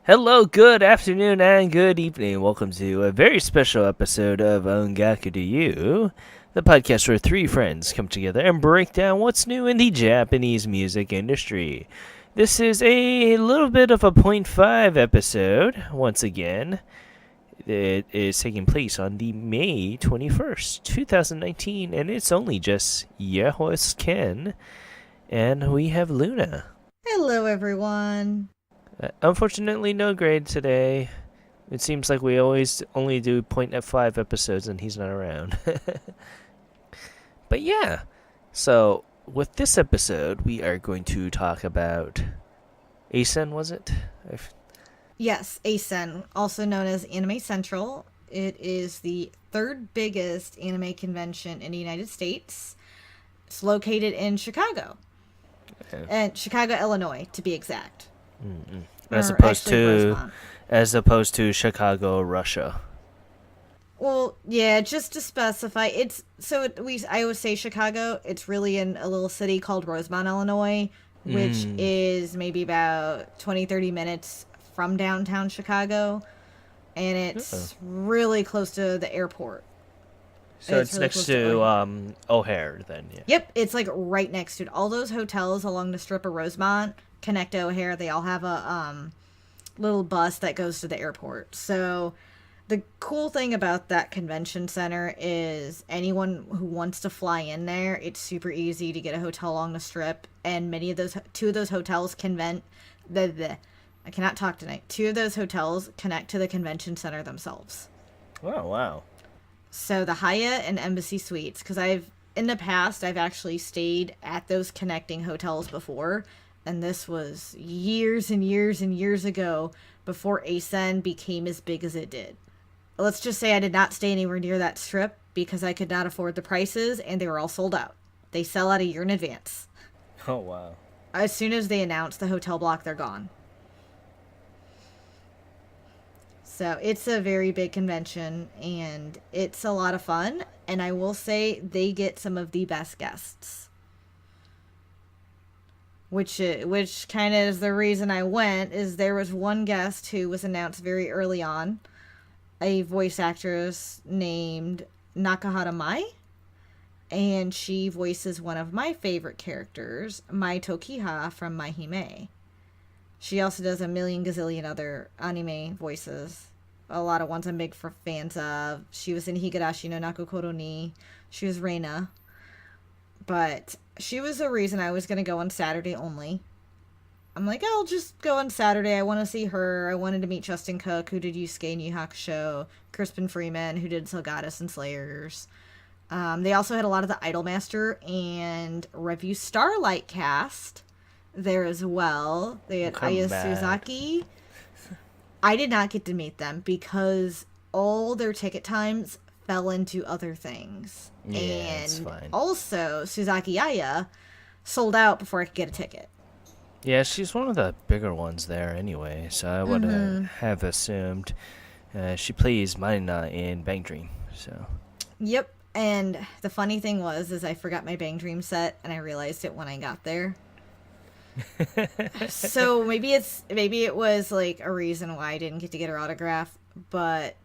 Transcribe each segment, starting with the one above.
Hello, good afternoon, and good evening. Welcome to a very special episode of Ongaku to You, the podcast where three friends come together and break down what's new in the Japanese music industry. This is a little bit of a point five episode, once again. It is taking place on the May 21st, 2019, and it's only just your host, Ken, and we have Luna. Hello, everyone. Unfortunately, no grade today. It seems like we always only do point at five episodes and he's not around. But yeah, so with this episode, we are going to talk about acen, was it? Yes, acen, also known as Anime Central. It is the third biggest anime convention in the United States. It's located in Chicago, and Chicago, Illinois, to be exact. As Or opposed actually, to Rosemont. Chicago, Russia. Well, yeah, just to specify, it's so I always say Chicago. It's really in a little city called Rosemont, Illinois, which is maybe about 20-30 minutes from downtown Chicago, and Oh. it's really close to the airport. So it's Really next close to O'Hare. O'Hare, then, yeah. Yep, it's like right next to it. All those hotels along the strip of Rosemont connect to O'Hare. They all have a little bus that goes to the airport. So the cool thing about that convention center is anyone who wants to fly in there, it's super easy to get a hotel along the strip, and two of those hotels I cannot talk tonight. Two of those hotels connect to the convention center themselves. Oh, wow. So the Hyatt and Embassy Suites, because in the past I've actually stayed at those connecting hotels before, and this was years and years and years ago before ASEN became as big as it did. Let's just say I did not stay anywhere near that strip because I could not afford the prices and they were all sold out. They sell out a year in advance. Oh, wow. As soon as they announce the hotel block, they're gone. So it's a very big convention and it's a lot of fun. And I will say they get some of the best guests. Which kind of is the reason I went, is there was one guest who was announced very early on, a voice actress named Nakahara Mai, and she voices one of my favorite characters, Mai Tokiha from My Hime. She also does a million gazillion other anime voices. A lot of ones I'm big for fans of. She was in Higurashi no Nakokoro ni. She was Reina. But she was the reason I was going to go on Saturday only. I'm like, I'll just go on Saturday. I want to see her. I wanted to meet Justin Cook, who did Yusuke and Yu Hakusho, Crispin Freeman, who did Goddess and Slayers. They also had a lot of the Idolmaster and Revue Starlight cast there as well. They had Come Aya back. Suzaki. I did not get to meet them because all their ticket times fell into other things. Yeah, it's And fine. also, Suzaki Aya sold out before I could get a ticket. Yeah, she's one of the bigger ones there anyway, so I would have assumed she plays Marina in Bang Dream. So Yep. And the funny thing is I forgot my Bang Dream set and I realized it when I got there. So maybe it was like a reason why I didn't get to get her autograph, but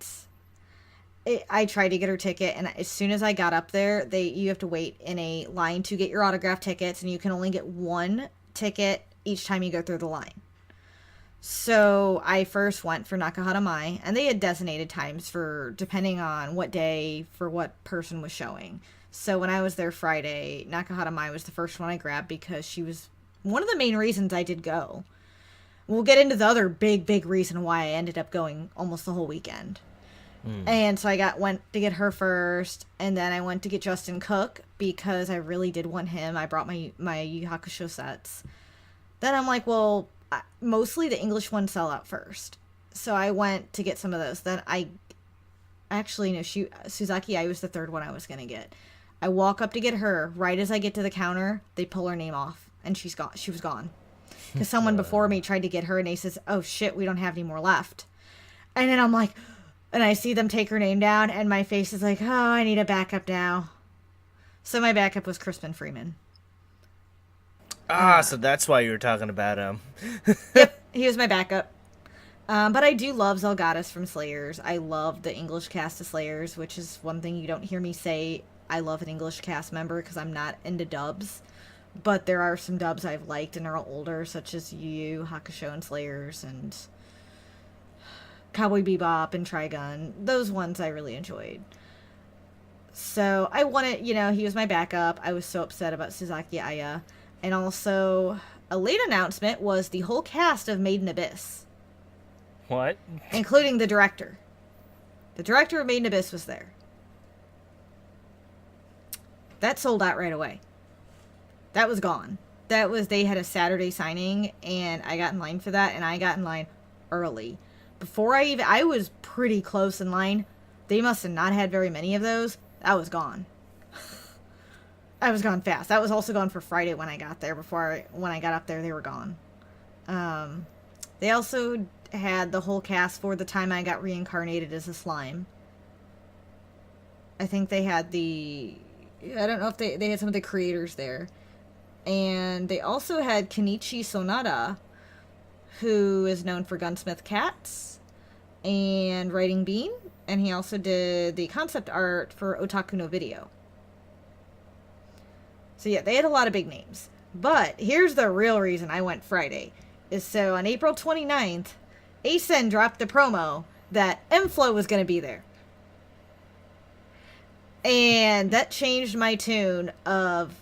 I tried to get her ticket, and as soon as I got up there, you have to wait in a line to get your autograph tickets, and you can only get one ticket each time you go through the line. So I first went for Nakahara Mai, and they had designated times for depending on what day for what person was showing. So when I was there Friday, Nakahara Mai was the first one I grabbed because she was one of the main reasons I did go. We'll get into the other big reason why I ended up going almost the whole weekend. And so went to get her first, and then I went to get Justin Cook because I really did want him. I brought my Yu Hakusho sets. Then I'm like, well, mostly the English ones sell out first, so I went to get some of those. Then I actually no, Suzaki I was the third one I was gonna get. I walk up to get her. Right as I get to the counter, they pull her name off, and she's gone. She was gone because someone before me tried to get her, and they says, "Oh shit, we don't have any more left." And then I'm like, and I see them take her name down, and my face is like, oh, I need a backup now. So my backup was Crispin Freeman. so that's why you were talking about him. Yep, he was my backup. But I do love Zelgadis from Slayers. I love the English cast of Slayers, which is one thing you don't hear me say. I love an English cast member because I'm not into dubs. But there are some dubs I've liked and are older, such as Yu Yu Hakusho and Slayers and Cowboy Bebop and Trigun. Those ones I really enjoyed. So I wanted, he was my backup. I was so upset about Suzaki Aya. And also, a late announcement was the whole cast of Made in Abyss, What? including the director. The director of Made in Abyss was there. That sold out right away. That was gone. They had a Saturday signing, and I got in line for that, and I got in line early. I was pretty close in line. They must have not had very many of those. I was gone. I was gone fast. That was also gone for Friday when I got there. When I got up there, they were gone. They also had the whole cast for the time I got reincarnated as a slime. I think they had I don't know if they had some of the creators there. And they also had Kenichi Sonata, who is known for Gunsmith Cats and Writing Bean. And he also did the concept art for Otaku no Video. So yeah, they had a lot of big names. But here's the real reason I went Friday. Is so on April 29th, acen dropped the promo that m-flo was going to be there. And that changed my tune of,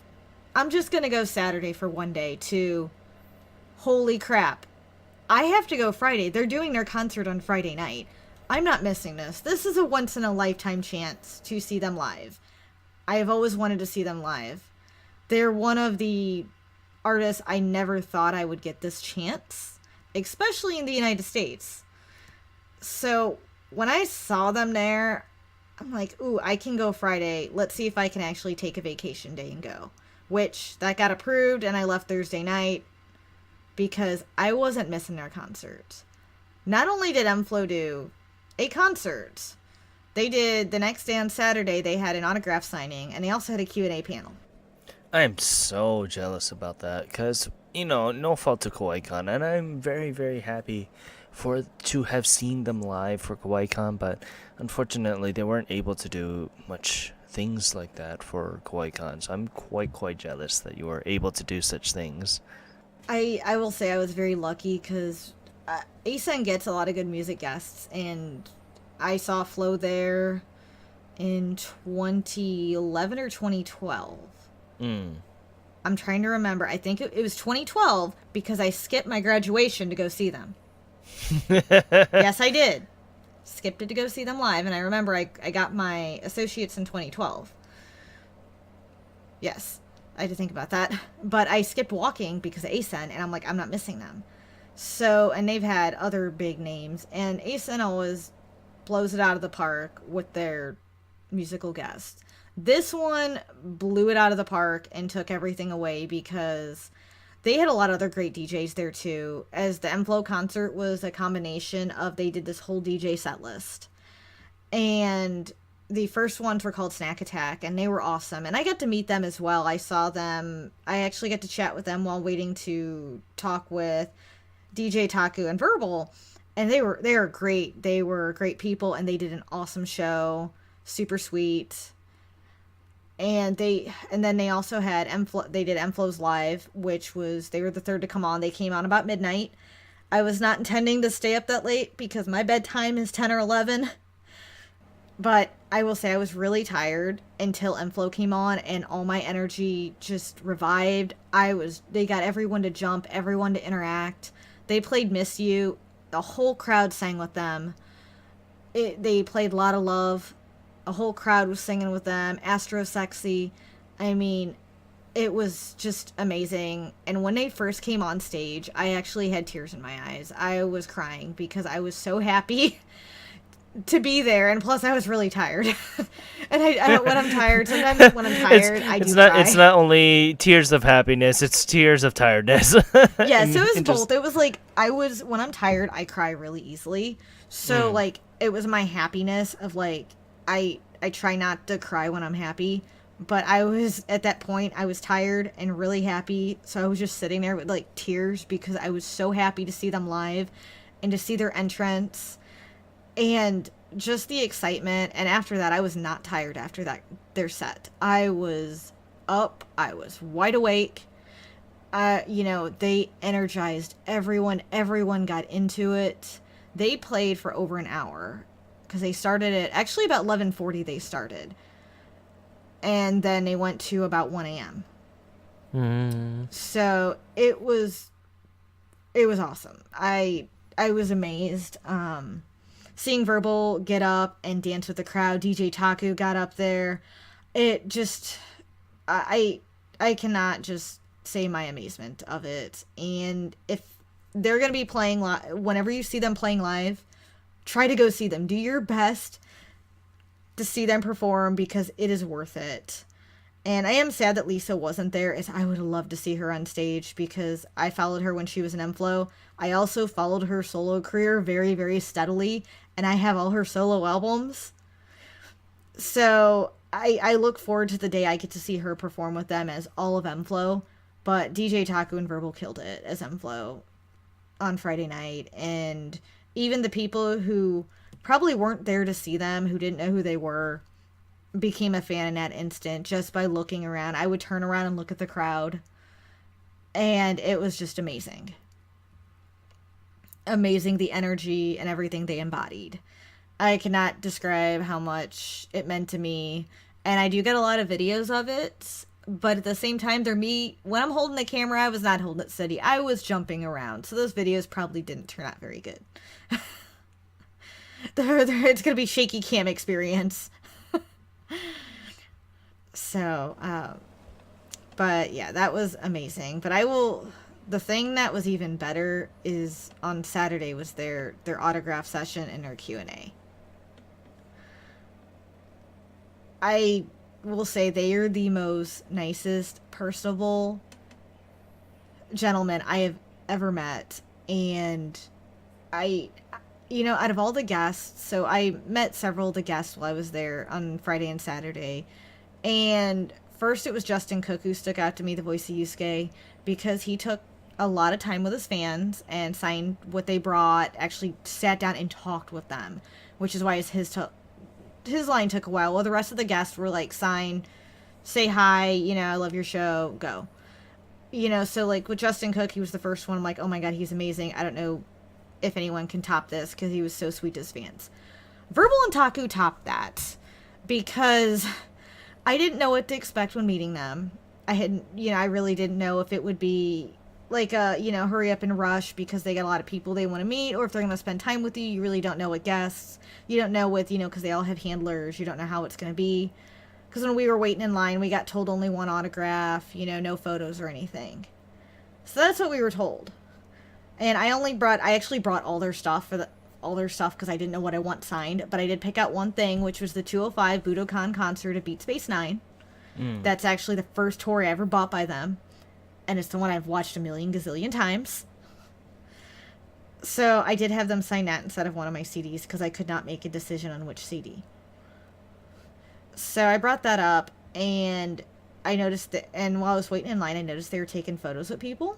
I'm just going to go Saturday for one day, to, holy crap, I have to go Friday. They're doing their concert on Friday night. I'm not missing this. This is a once-in-a-lifetime chance to see them live. I have always wanted to see them live. They're one of the artists I never thought I would get this chance, especially in the United States. So when I saw them there, I'm like, ooh, I can go Friday. Let's see if I can actually take a vacation day and go. Which, that got approved, and I left Thursday night because I wasn't missing their concert. Not only did m-flo do a concert, they did the next day on Saturday, they had an autograph signing, and they also had a Q&A panel. I am so jealous about that because, no fault to KawaiiCon, and I'm very, very happy to have seen them live for KawaiiCon, but unfortunately they weren't able to do much things like that for KawaiiCon, so I'm quite jealous that you were able to do such things. I will say I was very lucky because acen gets a lot of good music guests, and I saw Flo there in 2011 or 2012. I'm trying to remember. I think it was 2012 because I skipped my graduation to go see them. Yes, I did. Skipped it to go see them live, and I remember I got my associates in 2012. Yes, I had to think about that. But I skipped walking because of acen, and I'm like, I'm not missing them. So, and they've had other big names, and acen always blows it out of the park with their musical guests. This one blew it out of the park and took everything away because they had a lot of other great DJs there too. As the m-flo concert was a combination of, they did this whole DJ set list. And the first ones were called Snack Attack, and they were awesome. And I got to meet them as well. I saw them. I actually got to chat with them while waiting to talk with DJ Taku and Verbal. And they were great. They were great people, and they did an awesome show. Super sweet. And then they also had m-flo. They did m-flo's live, which was, they were the third to come on. They came on about midnight. I was not intending to stay up that late because my bedtime is 10 or 11. But I will say I was really tired until m-flo came on, and all my energy just revived. They got everyone to jump, everyone to interact. They played Miss You. The whole crowd sang with them. They played Lot of Love. A whole crowd was singing with them. Astro Sexy. I mean, it was just amazing. And when they first came on stage, I actually had tears in my eyes. I was crying because I was so happy to be there, and plus I was really tired. And I don't, when I'm tired, sometimes when I'm tired, I do cry. It's not only tears of happiness, it's tears of tiredness. Yeah, so it was both. It was like, when I'm tired, I cry really easily. So like, it was my happiness of like, I try not to cry when I'm happy, but I was, at that point, I was tired and really happy, so I was just sitting there with like tears because I was so happy to see them live. and to see their entrance and just the excitement. And after that, I was not tired after that their set. I was up, I was wide awake. They energized everyone. Everyone got into it. They played for over an hour because they started at actually about 11:40. They started, and then they went to about 1 a.m. So it was awesome. I was amazed. Seeing Verbal get up and dance with the crowd. DJ Taku got up there. It just I cannot just say my amazement of it. And if they're going to be playing whenever you see them playing live, try to go see them. Do your best to see them perform because it is worth it. And I am sad that Lisa wasn't there, as I would have loved to see her on stage because I followed her when she was in m-flo. I also followed her solo career very, very steadily, and I have all her solo albums. So I look forward to the day I get to see her perform with them as all of m-flo. But DJ Taku and Verbal killed it as m-flo on Friday night. And even the people who probably weren't there to see them, who didn't know who they were, became a fan in that instant just by looking around. I would turn around and look at the crowd, and it was just amazing. Amazing, the energy and everything they embodied. I cannot describe how much it meant to me, and I do get a lot of videos of it, but at the same time, when I'm holding the camera, I was not holding it steady. I was jumping around, so those videos probably didn't turn out very good. It's going to be shaky cam experience. So, but yeah, that was amazing. But the thing that was even better is on Saturday was their autograph session and their Q&A. I will say they are the most nicest, personable gentlemen I have ever met. And out of all the guests, so I met several of the guests while I was there on Friday and Saturday. And first it was Justin Cook who stuck out to me, the voice of Yusuke, because he took a lot of time with his fans and signed what they brought, actually sat down and talked with them, which is why his line took a while. Well, the rest of the guests were like, sign, say hi, I love your show, go. So like with Justin Cook, he was the first one. I'm like, oh my God, he's amazing. I don't know if anyone can top this because he was so sweet to his fans. Verbal and Taku topped that because I didn't know what to expect when meeting them. I really didn't know if it would be like hurry up and rush because they got a lot of people they want to meet, or if they're going to spend time with you. You really don't know what guests. You don't know because they all have handlers. You don't know how it's going to be. Because when we were waiting in line, we got told only one autograph, no photos or anything. So that's what we were told. And I actually brought all their stuff because I didn't know what I want signed, but I did pick out one thing, which was the 205 Budokan concert at Beat Space 9. That's actually the first tour I ever bought by them, and it's the one I've watched a million gazillion times. So I did have them sign that instead of one of my CDs because I could not make a decision on which CD. So I brought that up, and I noticed that, and while I was waiting in line, I noticed they were taking photos with people.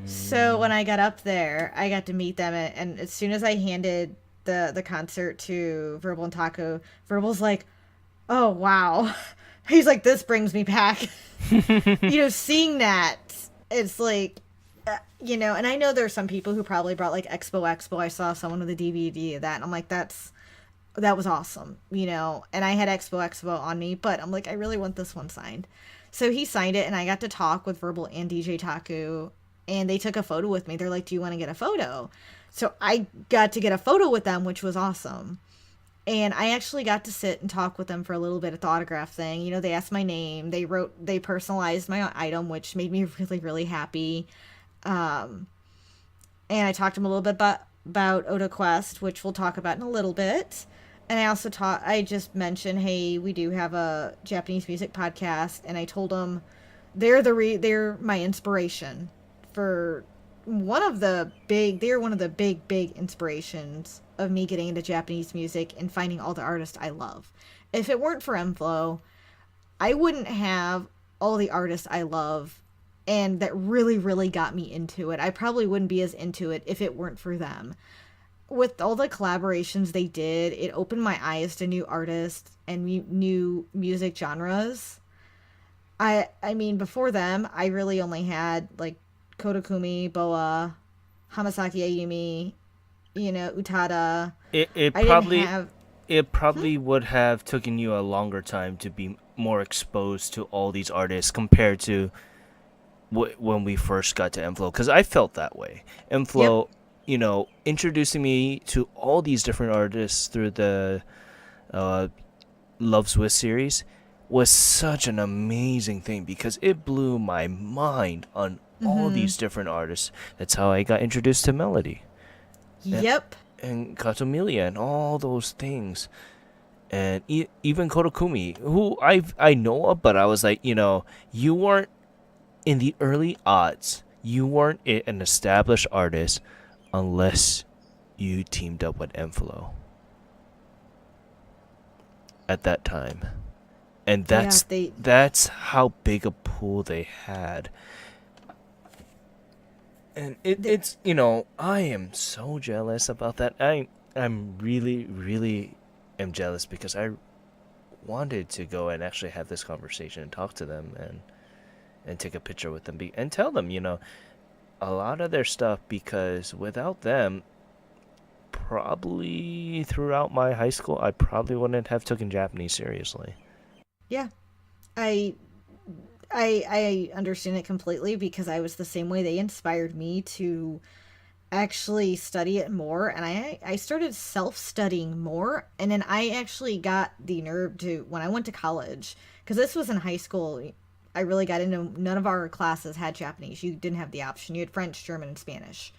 So when I got up there, I got to meet them, and as soon as I handed the concert to Verbal and Taco, Verbal's like, oh, wow. He's like, this brings me back. Seeing that, it's like, and I know there's some people who probably brought like Expo. I saw someone with a DVD of that, and I'm like, that was awesome, and I had Expo on me, but I'm like, I really want this one signed. So he signed it, and I got to talk with Verbal and DJ Taku. And they took a photo with me. They're like, do you want to get a photo? So I got to get a photo with them, which was awesome. And I actually got to sit and talk with them for a little bit at the autograph thing. They asked my name. They personalized my item, which made me really, really happy. And I talked to them a little bit about Oda Quest, which we'll talk about in a little bit. And I just mentioned, hey, we do have a Japanese music podcast. And I told them they're my inspiration. They're one of the big inspirations of me getting into Japanese music and finding all the artists I love. If it weren't for m-flo, I wouldn't have all the artists I love and that really, really got me into it. I probably wouldn't be as into it if it weren't for them. With all the collaborations they did, it opened my eyes to new artists and new music genres. I mean, before them, I really only had like Kodakumi, Boa, Hamasaki Ayumi, Utada. It it I didn't probably have. it probably would have taken you a longer time to be more exposed to all these artists compared to when we first got to m-flo, because I felt that way. Yep. m-flo, introducing me to all these different artists through the uh, Love Swiss series was such an amazing thing because it blew my mind on all Mm-hmm. these different artists. That's how I got introduced to Melody and, Yep. and Katomilia and all those things. And even Kodokumi, who I know of, but I was like, you weren't in the early odds. You weren't an established artist unless you teamed up with m-flo at that time. And Yeah. that's They. that's how big a pool they had. And they it's I am so jealous about that. I'm really really am jealous because I wanted to go and actually have this conversation and talk to them and take a picture with them and tell them, a lot of their stuff, because without them, probably throughout my high school, I probably wouldn't have taken Japanese seriously. yeah. I. I understand it completely because I was the same way. They inspired me to actually study it more, and I started self-studying more, and then I actually got the nerve to, when I went to college, because this was in high school, I really got into, none of our classes had Japanese. You didn't have the option. You had French, German, and Spanish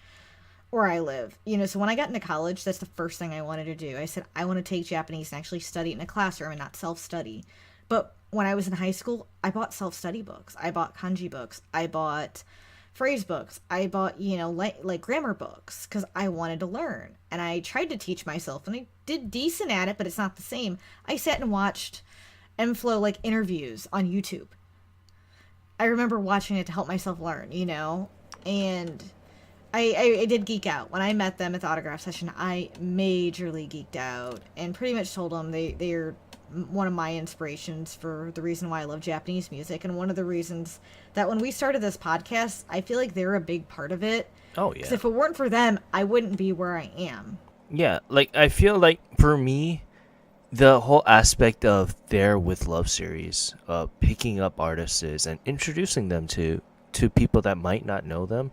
where I live. So when I got into college, that's the first thing I wanted to do. I said I want to take Japanese and actually study it in a classroom and not self-study. But when I was in high school, I bought self-study books. I bought kanji books. I bought phrase books. I bought, like grammar books because I wanted to learn. And I tried to teach myself and I did decent at it, but it's not the same. I sat and watched m-flo like interviews on YouTube. I remember watching it to help myself learn, and I did geek out. When I met them at the autograph session, I majorly geeked out and pretty much told them they're one of my inspirations for the reason why I love Japanese music, and one of the reasons that when we started this podcast, I feel like they're a big part of it. Oh Because yeah. if it weren't for them, I wouldn't be where I am. Yeah, like I feel like for me, the whole aspect of their with love series, picking up artists and introducing them to people that might not know them,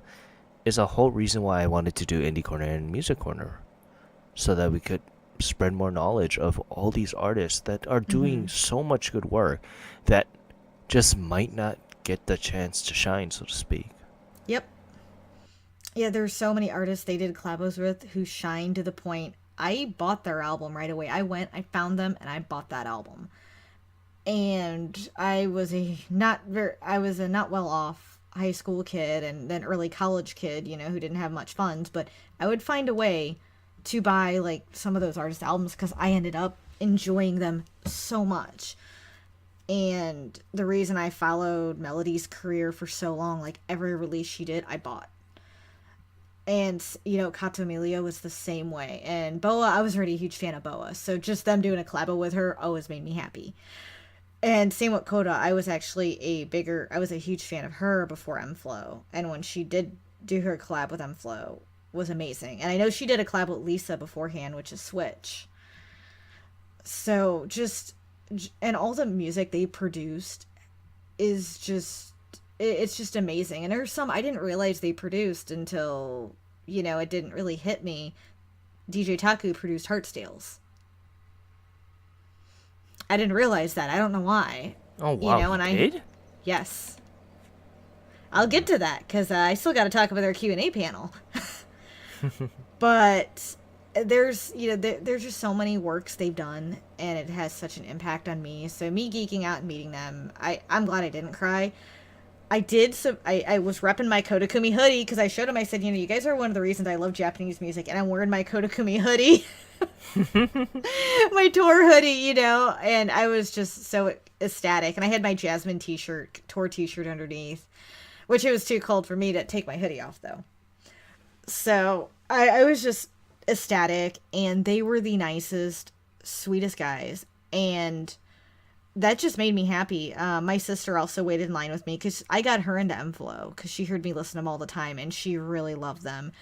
is a whole reason why I wanted to do Indie Corner and Music Corner, so that we could spread more knowledge of all these artists that are Mm-hmm. doing so much good work that just might not get the chance to shine, so to speak. Yep. Yeah, there's so many artists they did collabos with who shine to the point I bought their album right away. I went, I found them, and I bought that album. And I was a not well off high school kid and then early college kid, who didn't have much funds, but I would find a way to buy like some of those artist albums because I ended up enjoying them so much. And the reason I followed Melody's career for so long, like every release she did, I bought. And Kato Amelia was the same way. And Boa, I was already a huge fan of Boa, so just them doing a collabo with her always made me happy. And same with Coda, I was a huge fan of her before m-flo, and when she did do her collab with m-flo, was amazing. And I know she did a collab with Lisa beforehand, which is Switch. So just, and all the music they produced is just, it's just amazing. And there's some I didn't realize they produced until, it didn't really hit me. DJ Taku produced Heartstales. I didn't realize that. I don't know why. Oh wow, he And did? yes, I'll get to that because I still got to talk about their Q&A panel. But there's just so many works they've done, and it has such an impact on me. So me geeking out and meeting them, I'm glad I didn't cry. I did. So I was repping my Kodakumi hoodie because I showed him. I said, you guys are one of the reasons I love Japanese music, and I'm wearing my Kodakumi hoodie, my tour hoodie, and I was just so ecstatic. And I had my Jasmine tour T-shirt underneath. which it was too cold for me to take my hoodie off though. So I was just ecstatic, and they were the nicest, sweetest guys, and that just made me happy. My sister also waited in line with me because I got her into m-flo because she heard me listen to them all the time, and she really loved them.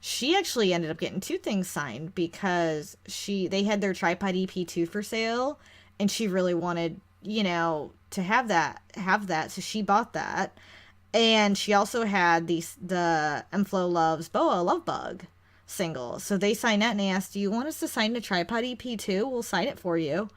She actually ended up getting two things signed because they had their tripod EP2 for sale, and she really wanted, to have that, so she bought that. And she also had the m-flo Loves Boa Love Bug single. So they signed that, and they asked, "Do you want us to sign the tripod EP2? We'll sign it for you."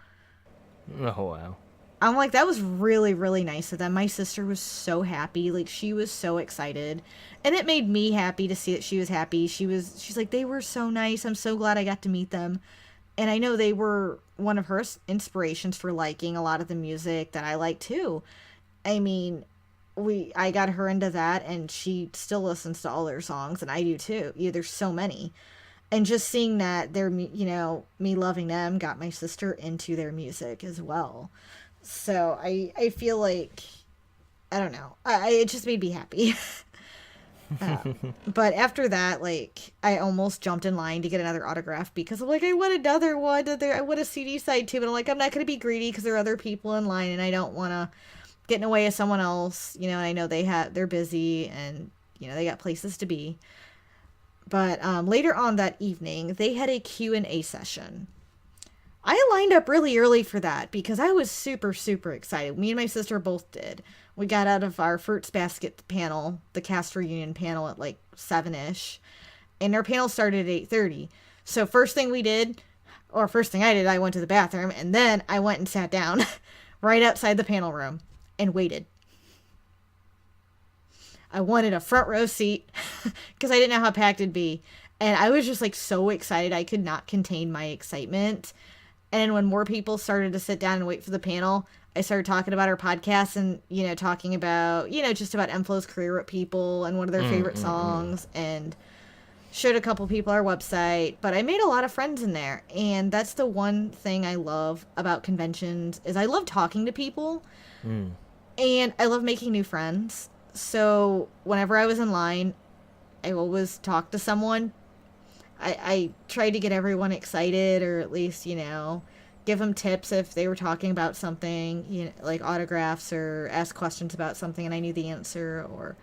Oh wow. I'm like, that was really, really nice of them. My sister was so happy. Like, she was so excited. And it made me happy to see that she was happy. She's like, they were so nice. I'm so glad I got to meet them. And I know they were one of her inspirations for liking a lot of the music that I like too. I mean, I got her into that, and she still listens to all their songs, and I do too. Yeah, there's so many. And just seeing that me loving them got my sister into their music as well. So I feel like, I don't know, it just made me happy. But after that, like, I almost jumped in line to get another autograph because I'm like, I want another one. I want a CD side too, but I'm like, I'm not going to be greedy because there are other people in line, and I don't want to get in the way of someone else. And I know they're busy, and they got places to be. But later on that evening, they had a Q&A session. I lined up really early for that because I was super, super excited. Me and my sister both did. We got out of our Fruits Basket panel, the cast reunion panel, at like 7-ish. And our panel started at 8:30. So first thing I did, I went to the bathroom. And then I went and sat down right outside the panel room and waited. I wanted a front row seat because I didn't know how packed it'd be. And I was just like so excited. I could not contain my excitement. And when more people started to sit down and wait for the panel, I started talking about our podcast and, talking about, just about m-flo's career with people and one of their favorite songs, and showed a couple people our website. But I made a lot of friends in there. And that's the one thing I love about conventions is I love talking to people and I love making new friends. So whenever I was in line, I always talked to someone. I tried to get everyone excited, or at least, give them tips if they were talking about something, like autographs, or ask questions about something and I knew the answer.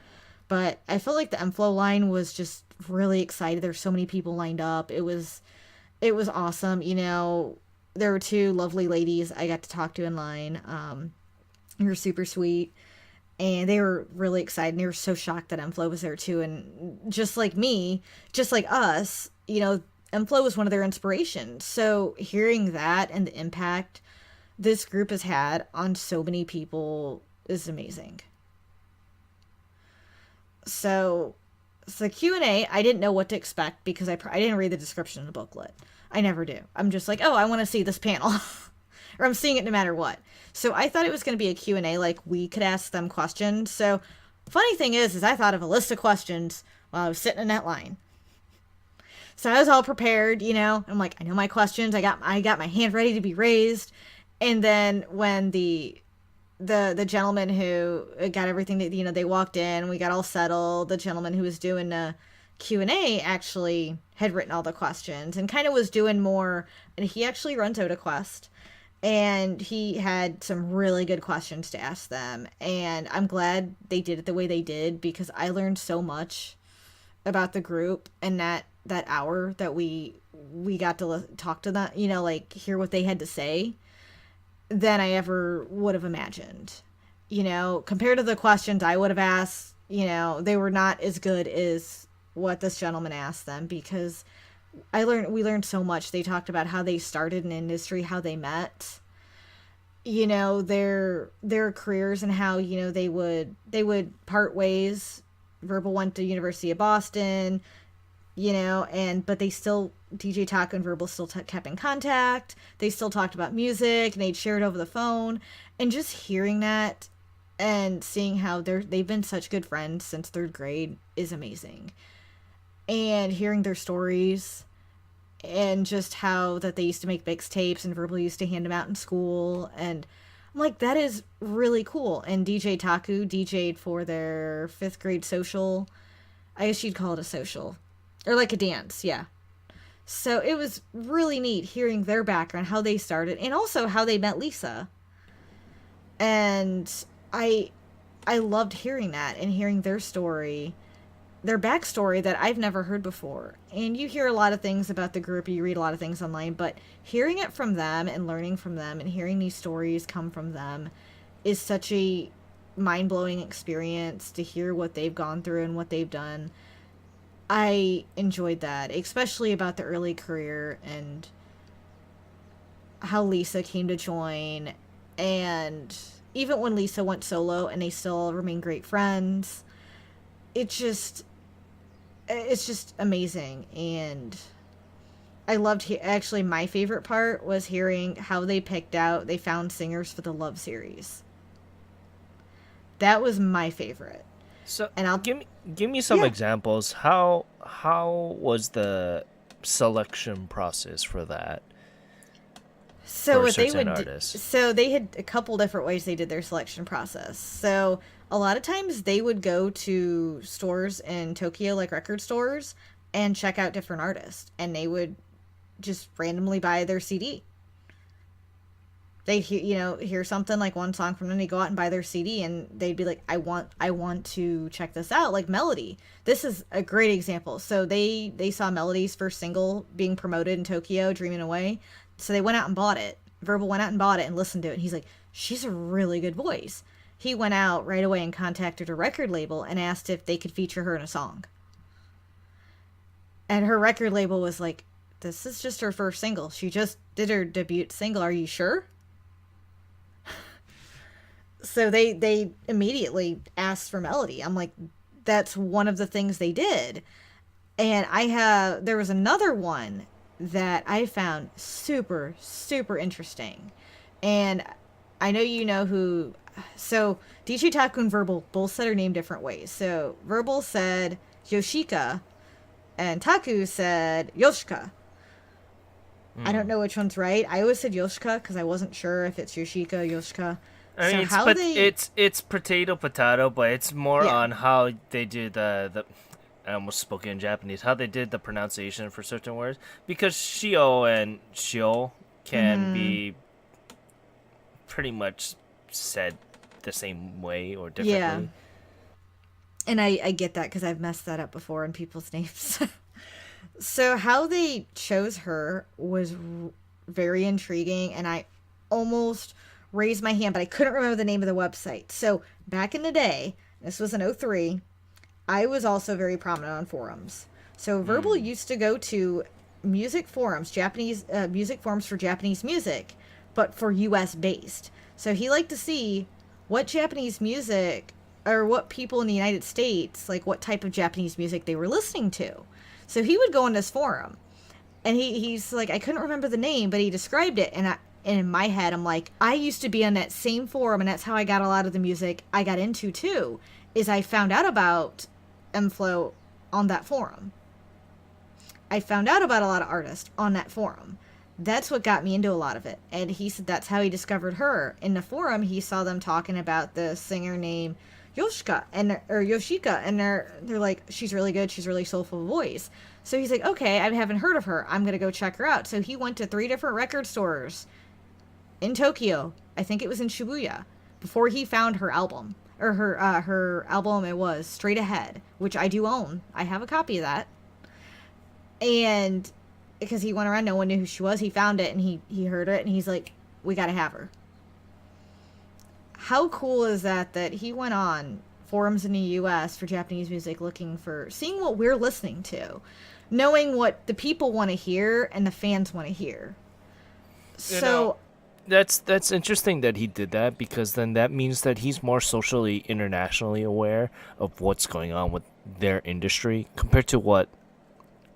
But I felt like the m-flo line was just really excited. There's so many people lined up. It was awesome. There were two lovely ladies I got to talk to in line. They were super sweet. And they were really excited, and they were so shocked that m-flo was there too. And just like me, just like us, m-flo was one of their inspirations. So hearing that and the impact this group has had on so many people is amazing. So the Q&A, I didn't know what to expect because I didn't read the description in the booklet. I never do. I'm just like, oh, I want to see this panel. Or I'm seeing it no matter what. So I thought it was going to be a Q&A, like we could ask them questions. So funny thing is I thought of a list of questions while I was sitting in that line. So I was all prepared, I'm like, I know my questions. I got my hand ready to be raised. And then when the gentleman who got everything that, they walked in, we got all settled. The gentleman who was doing the Q&A actually had written all the questions and kind of was doing more. And he actually runs OdaQuest. And he had some really good questions to ask them. And I'm glad they did it the way they did because I learned so much about the group and that hour that we got to talk to them, like hear what they had to say than I ever would have imagined. Compared to the questions I would have asked, they were not as good as what this gentleman asked them because we learned so much. They talked about how they started in industry, how they met, their careers, and how, they would part ways. Verbal went to University of Boston, but they still, DJ Taco and Verbal still kept in contact. They still talked about music and they'd share it over the phone, and just hearing that and seeing how they've been such good friends since third grade is amazing. And hearing their stories and just how that they used to make mixtapes and Verbal used to hand them out in school. And I'm like, that is really cool. And DJ Taku DJ'd for their fifth grade social. I guess you'd call it a social. Or like a dance, yeah. So it was really neat hearing their background, how they started, and also how they met Lisa. And I I loved hearing that and hearing their story, their backstory that I've never heard before. And you hear a lot of things about the group, you read a lot of things online, but hearing it from them and learning from them and hearing these stories come from them is such a mind blowing experience to hear what they've gone through and what they've done. I enjoyed that, especially about the early career and how Lisa came to join. And even when Lisa went solo and they still remain great friends, it just it's just amazing. And I loved actually my favorite part was hearing how they found singers for the Love series. That was my favorite. So And I'll give me some yeah. examples. How was the selection process for that So for what they certain would artists? so they had a couple different ways they did their selection process. So a lot of times they would go to stores in Tokyo, like record stores, and check out different artists, and they would just randomly buy their CD. They hear something like one song from them, they go out and buy their CD, and they'd be like, I want to check this out. Like Melody, this is a great example. So they saw Melody's first single being promoted in Tokyo, Dreaming Away. So they went out and bought it. Verbal went out and bought it and listened to it, and he's like, she's a really good voice. He went out right away and contacted a record label and asked if they could feature her in a song. And her record label was like, this is just her first single. She just did her debut single. Are you sure? So they immediately asked for Melody. I'm like, that's one of the things they did. And there was another one that I found super super interesting. And I know you know who. So DJ Taku and Verbal both said her name different ways. So Verbal said Yoshika and Taku said Yoshika. I don't Hmm. know which one's right. I always said Yoshika because I wasn't sure if it's Yoshika, Yoshika. I So mean, how they it's potato potato, but it's more yeah. on how they do the. I almost spoke in Japanese. How they did the pronunciation for certain words, because shio and shio can Mhm. be pretty much said the same way or Yeah. differently. And I get that because I've messed that up before in people's names. So how they chose her was very intriguing, and I almost raised my hand, but I couldn't remember the name of the website. So back in the day, this was in '03, I was also very prominent on forums. So Verbal Mm. used to go to music forums, Japanese music forums for Japanese music, but for US based. So he liked to see what Japanese music or what people in the United States, like what type of Japanese music they were listening to. So he would go in this forum, and he's like, I couldn't remember the name, but he described it, and in my head I'm like, I used to be on that same forum, and that's how I got a lot of the music I got into too. Is I found out about m-flo on that forum. I found out about a lot of artists on that forum. That's what got me into a lot of it. And he said that's how he discovered her. In the forum, he saw them talking about the singer named Yoshika, and they're like, she's really good, she's really soulful voice. So he's like, okay, I haven't heard of her. I'm gonna go check her out. So he went to 3 different record stores in Tokyo. I think it was in Shibuya before he found her album or her album. It was Straight Ahead, which I do own. I have a copy of that. And because he went around, no one knew who she was. He found it and he heard it and he's like, we gotta have her. How cool is that he went on forums in the US for Japanese music looking for seeing what we're listening to, knowing what the people want to hear and the fans want to hear. You know, So that's interesting that he did that, because then that means that he's more socially internationally aware of what's going on with their industry compared to what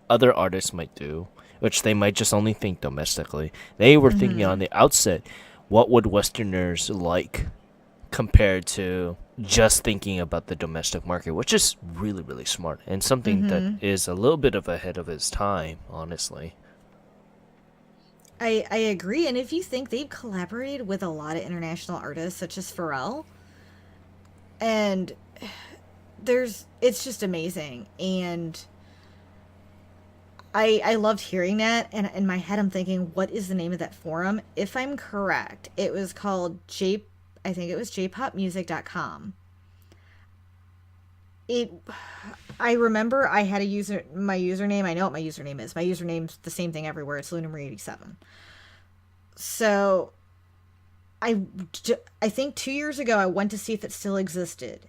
other artists might do, which they might just only think domestically. They were thinking on the outset, what would Westerners like, compared to just thinking about the domestic market, which is really, really smart and something that is a little bit of ahead of its time, honestly. I agree. And if you think they've collaborated with a lot of international artists, such as Pharrell, and it's just amazing. And I loved hearing that. And in my head, I'm thinking, what is the name of that forum? If I'm correct, it was called I think it was jpopmusic.com. It I remember I had my username. I know what my username is. My username's the same thing everywhere. It's LunaMarie87. So I I think 2 years ago I went to see if it still existed,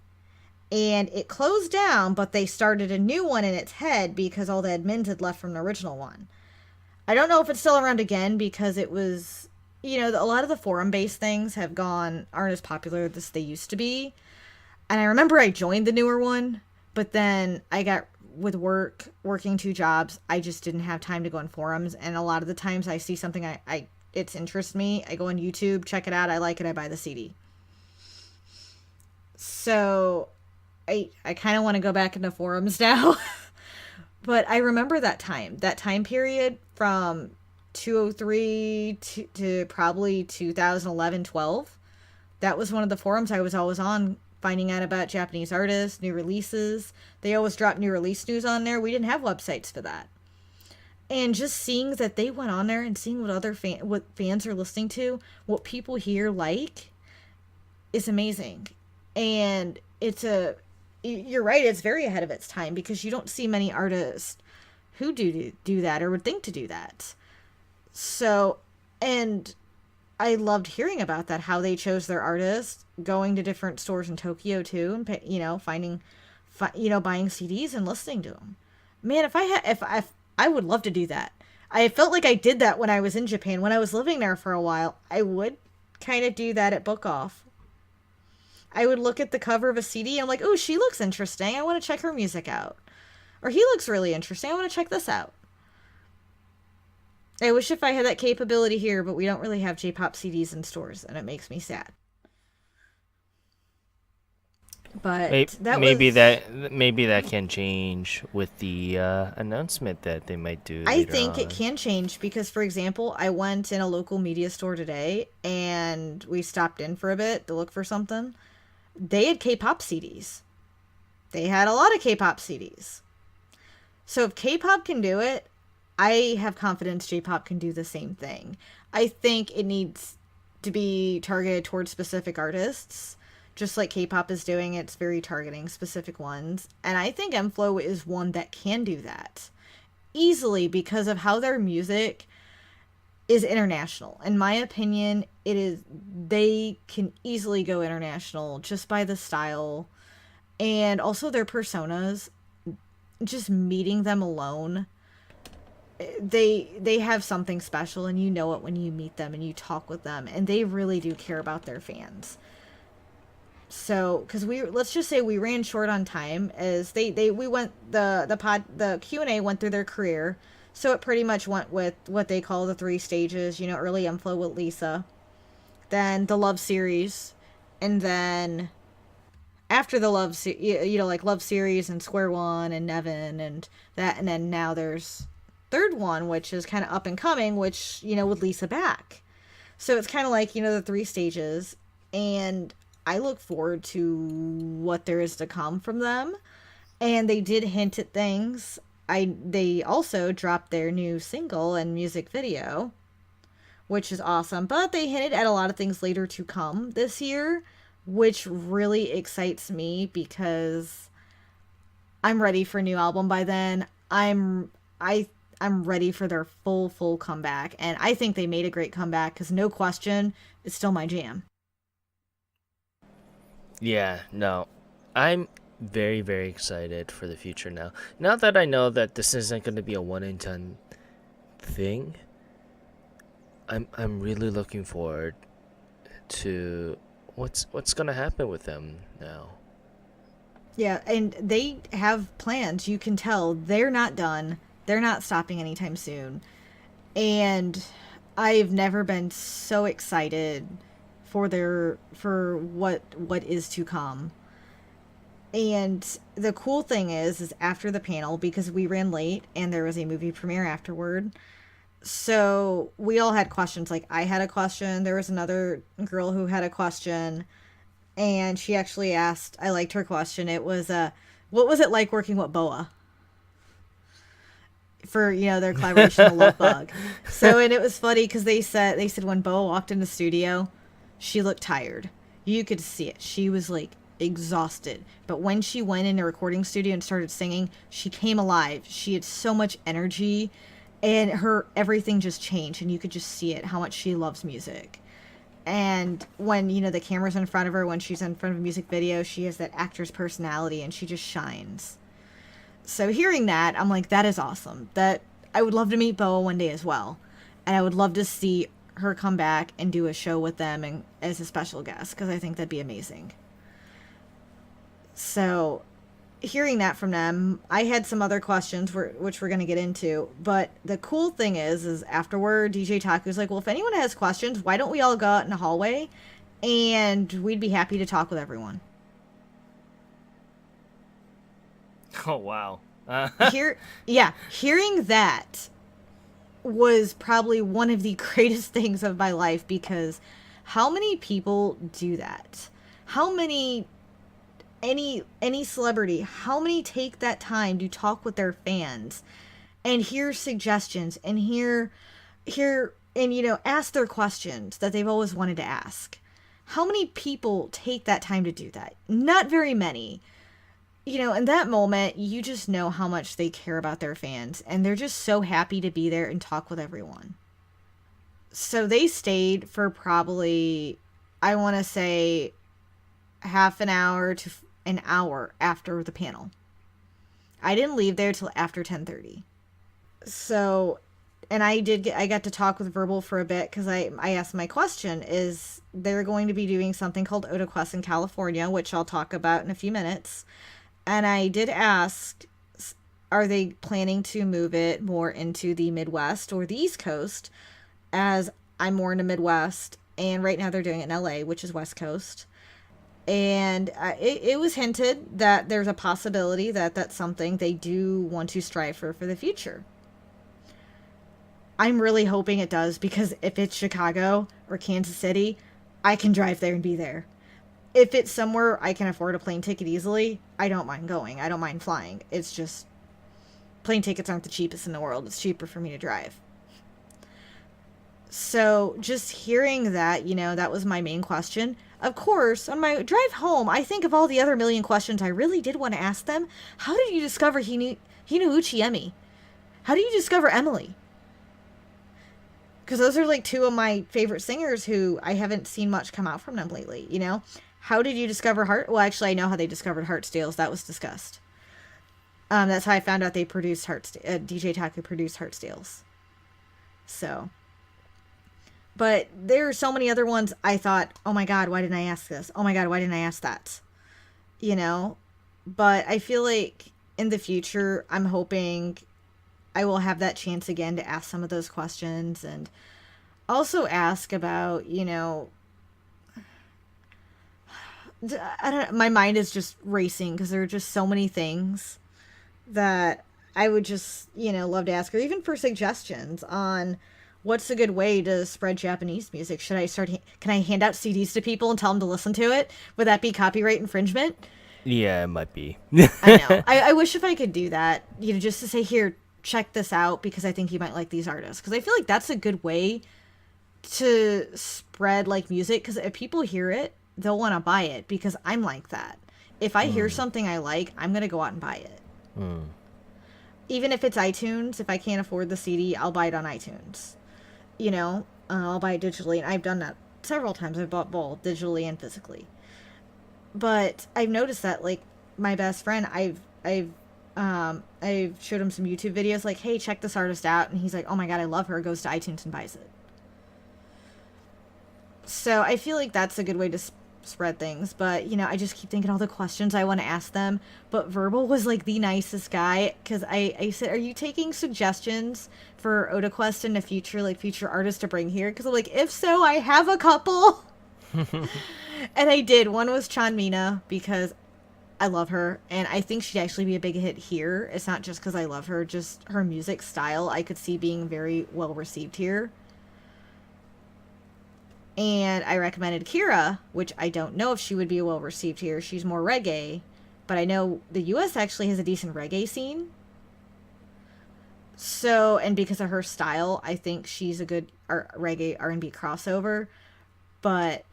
and it closed down, but they started a new one in its head because all the admins had left from the original one. I don't know if it's still around again because it was, a lot of the forum based things aren't as popular as they used to be. And I remember I joined the newer one, but then I got with working two jobs, I just didn't have time to go on forums. And a lot of the times I see something it's interests me, I go on YouTube, check it out, I like it, I buy the CD. So I kind of want to go back into forums now. But I remember that time period from 203 to probably 2011, 12. That was one of the forums I was always on, finding out about Japanese artists, new releases. They always drop new release news on there. We didn't have websites for that. And just seeing that they went on there and seeing what fans are listening to, what people here like, is amazing. And you're right, it's very ahead of its time because you don't see many artists who do that or would think to do that. So, and I loved hearing about that, how they chose their artists, going to different stores in Tokyo too, and buying CDs and listening to them. Man, if I would love to do that. I felt like I did that when I was in Japan. When I was living there for a while, I would kind of do that at Book Off. I would look at the cover of a CD and I'm like, oh, she looks interesting. I want to check her music out. Or he looks really interesting. I want to check this out. I wish if I had that capability here, but we don't really have J-pop CDs in stores, and it makes me sad. But Maybe that can change with the announcement that they might do. I Later think it on. can change because, for example, I went in a local media store today, and we stopped in for a bit to look for something. They had K-pop CDs. They had a lot of K-pop CDs. So if K-pop can do it, I have confidence J-pop can do the same thing. I think it needs to be targeted towards specific artists, just like K-pop is doing. It's very targeting specific ones, and I think m-flo is one that can do that easily because of how their music is international. In my opinion, they can easily go international just by the style and also their personas. Just meeting them alone, they have something special, and you know it when you meet them and you talk with them, and they really do care about their fans. So because let's just say we ran short on time, as we went the Q&A went through their career, so it pretty much went with what they call the three stages. Early m-flo with Lisa, then the love series, and then after the like love series and Square One and Nevin and that, and then now there's third one, which is kind of up and coming, which with Lisa back. So it's kind of like the three stages, and I look forward to what there is to come from them. And they did hint at things. They also dropped their new single and music video, which is awesome. But they hinted at a lot of things later to come this year, which really excites me because I'm ready for a new album by then. I'm ready for their full comeback, and I think they made a great comeback because no question, it's still my jam. Yeah, no, I'm very very excited for the future now. Now that I know that this isn't going to be a one and done thing, I'm really looking forward to what's gonna happen with them now. Yeah, and they have plans. You can tell they're not done. They're not stopping anytime soon. And I've never been so excited for what is to come. And the cool thing is after the panel, because we ran late and there was a movie premiere afterward, So we all had questions. Like, I had a question. There was another girl who had a question, and she actually asked. I liked her question. It was, "What was it like working with Boa for their collaboration on Love Bug?" So, and it was funny because they said when Boa walked in the studio, she looked tired. You could see it. She was like exhausted. But when she went in a recording studio and started singing, she came alive. She had so much energy, and her everything just changed, and you could just see it how much she loves music. And when the camera's in front of her, when she's in front of a music video, she has that actor's personality, and she just shines. So hearing that, I'm like, that is awesome. That I would love to meet Boa one day as well, and I would love to see her come back and do a show with them and as a special guest, because I think that'd be amazing. So hearing that from them, I had some other questions which we're going to get into. But the cool thing is afterward, DJ Taku's like, well, if anyone has questions, why don't we all go out in the hallway and we'd be happy to talk with everyone. Oh, wow. Hearing that was probably one of the greatest things of my life, because how many people do that? How many any celebrity, how many take that time to talk with their fans and hear suggestions and hear and ask their questions that they've always wanted to ask? How many people take that time to do that? Not very many. In that moment, you just know how much they care about their fans, and they're just so happy to be there and talk with everyone. So they stayed for probably, I want to say, half an hour to an hour after the panel. I didn't leave there till after 10:30. So, and I got to talk with Verbal for a bit, because I asked my question is, they're going to be doing something called Oda Quest in California, which I'll talk about in a few minutes. And I did ask, are they planning to move it more into the Midwest or the East Coast, as I'm more in the Midwest, and right now they're doing it in LA, which is West Coast. And it was hinted that there's a possibility that that's something they do want to strive for the future. I'm really hoping it does, because if it's Chicago or Kansas City, I can drive there and be there. If it's somewhere I can afford a plane ticket easily, I don't mind going. I don't mind flying. It's just plane tickets aren't the cheapest in the world. It's cheaper for me to drive. So just hearing that, that was my main question. Of course, on my drive home, I think of all the other million questions I really did want to ask them. How did you discover Hinu Uchiemi? How did you discover Emily? Because those are like two of my favorite singers who I haven't seen much come out from them lately, How did you discover Heart? Well, actually, I know how they discovered Heartsteals. That was discussed. That's how I found out they produced DJ Taku produced Heartsteals. So... But there are so many other ones I thought, oh my God, why didn't I ask this? Oh my God, why didn't I ask that? But I feel like in the future, I'm hoping I will have that chance again to ask some of those questions, and also ask about, I don't know, my mind is just racing, because there are just so many things that I would just, love to ask her, even for suggestions on what's a good way to spread Japanese music. Can I hand out CDs to people and tell them to listen to it? Would that be copyright infringement? Yeah, it might be. I know. I wish if I could do that, just to say, here, check this out, because I think you might like these artists. Because I feel like that's a good way to spread, like, music. Because if people hear it, they'll want to buy it, because I'm like that. If I hear something I like, I'm going to go out and buy it. Even if it's iTunes, if I can't afford the CD, I'll buy it on iTunes. I'll buy it digitally, and I've done that several times. I've bought both, digitally and physically. But I've noticed that, like, my best friend, I've showed him some YouTube videos, like, hey, check this artist out, and he's like, oh my God, I love her, goes to iTunes and buys it. So I feel like that's a good way to spread things, but I just keep thinking all the questions I want to ask them. But Verbal was like the nicest guy, because I said, are you taking suggestions for Oda Quest in the future, like future artists to bring here? Because I'm like, if so, I have a couple. And I did. One was Chanmina, because I love her, and I think she'd actually be a big hit here. It's not just because I love her, just her music style I could see being very well received here. And I recommended Kira, which I don't know if she would be well received here. She's more reggae, but I know the US actually has a decent reggae scene. So, and because of her style, I think she's a good reggae R&B crossover. But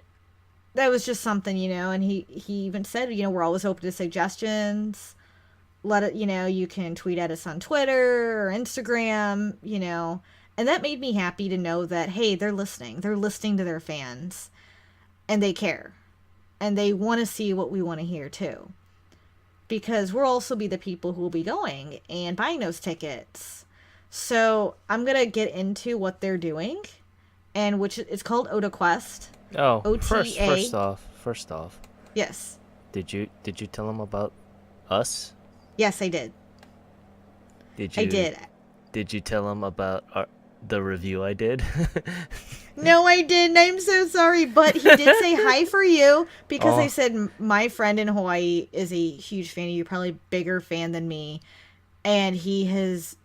that was just something, and he even said, we're always open to suggestions. Let it, you can tweet at us on Twitter or Instagram, and that made me happy to know that, hey, they're listening to their fans, and they care, and they want to see what we want to hear too, because we'll also be the people who will be going and buying those tickets. So I'm gonna get into what they're doing, and which it's called Oda Quest. Oh, OTA. first off, Yes. did you tell them about us? Yes, I did. Did you? I did. Did you tell them about the review I did? No, I didn't. I'm so sorry. But he did say hi for you because I said my friend in Hawaii is a huge fan of you, probably a bigger fan than me. And he has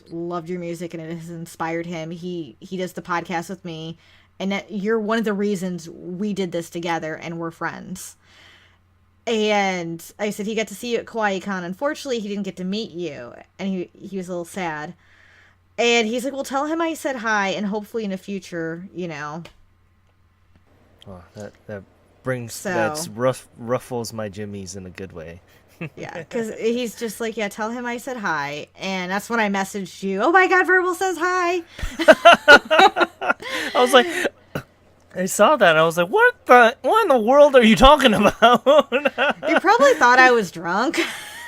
loved your music and it has inspired him. He does the podcast with me. And that you're one of the reasons we did this together and we're friends. And I said he got to see you at KawaiiCon. Unfortunately, he didn't get to meet you. And he was a little sad. And he's like, well, tell him I said hi. And hopefully in the future, Oh, that brings, So- ruffles my jimmies in a good way. Yeah, because he's just like, yeah, tell him I said hi. And that's when I messaged you. Oh my God, Verbal says hi. I was like, I saw that and I was like, what in the world are you talking about? You probably thought I was drunk.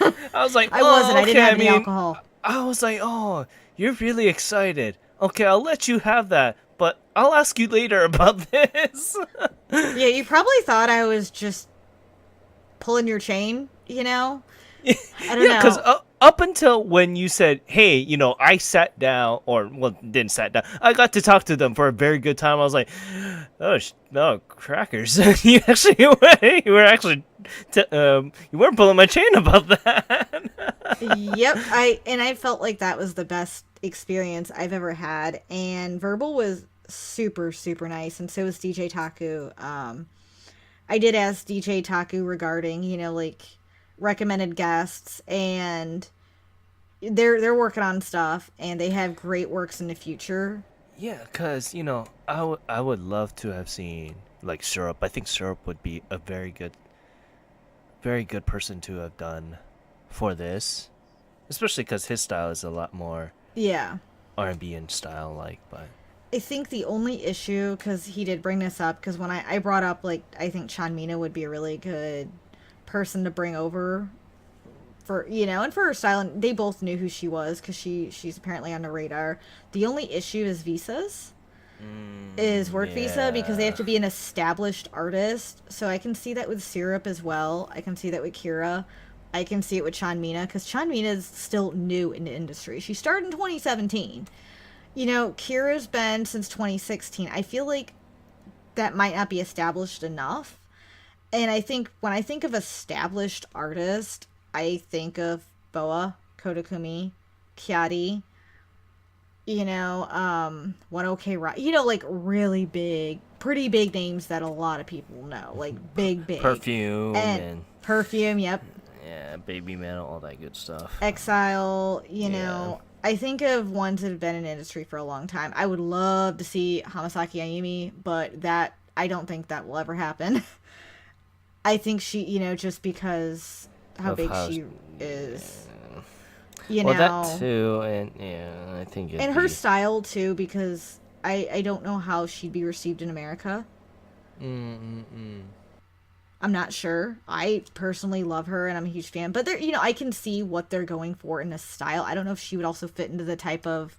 I was like, I wasn't. I didn't okay, have any alcohol. I was like, oh, you're really excited. Okay, I'll let you have that, but I'll ask you later about this. Yeah, you probably thought I was just pulling your chain, I don't know. Because up until when you said, hey, I sat down, didn't sat down. I got to talk to them for a very good time. I was like, no, crackers. You actually, you weren't pulling my chain about that. Yep, I felt like that was the best experience I've ever had. And Verbal was super, super nice, and so was DJ Taku. I did ask DJ Taku regarding, recommended guests, and they're working on stuff, and they have great works in the future. Yeah, because, I would love to have seen, like, Syrup. I think Syrup would be a very good person to have done for this. Especially because his style is a lot more Yeah. R&B in style, but... I think the only issue, because he did bring this up, because when I brought up, I think Chanmina would be a really good person to bring over for, and for her style, and they both knew who she was, because she's apparently on the radar. The only issue is visas, is work visa, because they have to be an established artist, so I can see that with Syrup as well. I can see that with Kira. I can see it with Chanmina, because Chanmina is still new in the industry. She started in 2017. Kira's been since 2016. I feel like that might not be established enough. And I think when I think of established artist, I think of Boa, Kodakumi, Kiari, One OK Rock, really big, pretty big names that a lot of people know, big. Perfume and Perfume, yep. Yeah, Baby Metal, all that good stuff. Exile, I think of ones that have been in the industry for a long time. I would love to see Hamasaki Ayumi, but I don't think that will ever happen. I think she, just because how big she is. Well, that too, and I think and her style too, because I don't know how she'd be received in America. I'm not sure. I personally love her and I'm a huge fan, but I can see what they're going for in this style. I don't know if she would also fit into the type of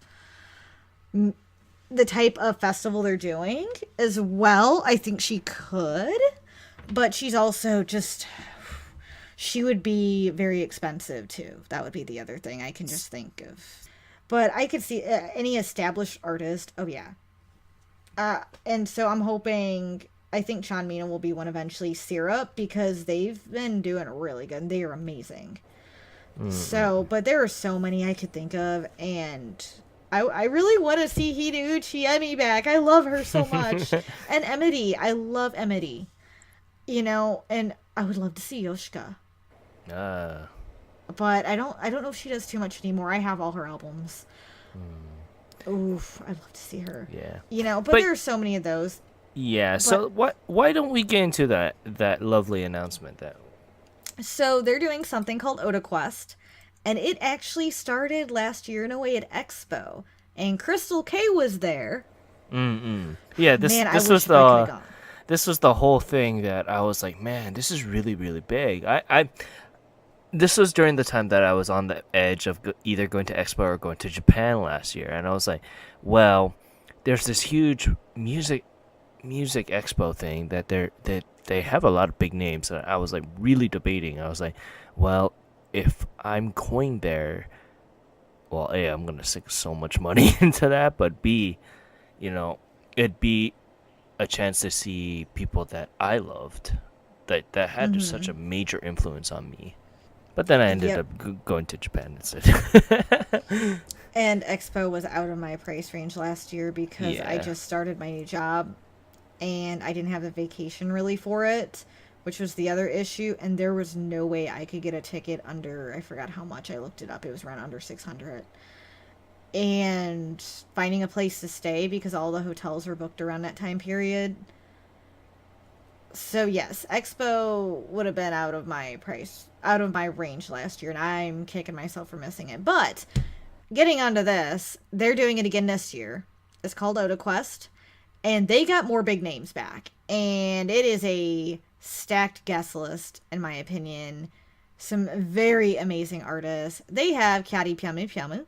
festival they're doing as well. I think she could, but she's also she would be very expensive too. That would be the other thing I can just think of. But I could see any established artist. Oh yeah. And so I'm hoping I think Sean Mina will be one eventually. Syrup, because they've been doing really good. They are amazing. So, but there are so many I could think of, and I really want to see Hideuchi Emi back. I love her so much. And Emity, I love Emity. And I would love to see Yoshika. uh, But I don't know if she does too much anymore. I have all her albums. Oof, I'd love to see her. yeah. But But there are so many of those. yeah, But so why don't we get into that lovely announcement that so they're doing something called Oda Quest, and it actually started last year in a way at Expo, and Crystal K was there. yeah, Man, I this wish was if I could have gone. this was the whole thing that I was like, man, this is really really big. I this was during the time that I was on the edge of either going to Expo or going to Japan last year, and I was like, well, there's this huge music expo thing that they have a lot of big names. And I was like really debating. I was like, well, if I'm going there, well, A, I'm gonna sink so much money into that, but B, it'd be a chance to see people that I loved, that had such a major influence on me. But then I ended Yep. up going to Japan instead. And Expo was out of my price range last year because I Yeah. just started my new job and I didn't have the vacation really for it, which was the other issue. And there was no way I could get a ticket under, I forgot how much. I looked it up. It was around under 600. And finding a place to stay because all the hotels were booked around that time period. So yes, Expo would have been out of my range last year, and I'm kicking myself for missing it. But getting onto this, they're doing it again this year. It's called Oda Quest, and they got more big names back, and it is a stacked guest list in my opinion. Some very amazing artists. They have Kyari Pyamu Pyamu,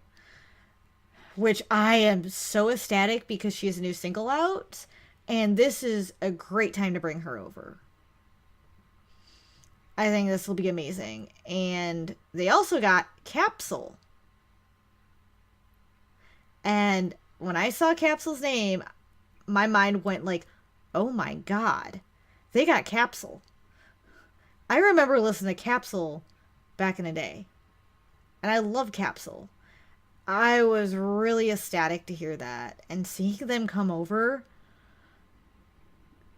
which I am so ecstatic because she has a new single out, and this is a great time to bring her over. I think this will be amazing. And they also got Capsule. And when I saw Capsule's name, my mind went like, oh my god, they got Capsule. I remember listening to Capsule back in the day. And I love Capsule. I was really ecstatic to hear that. And seeing them come over,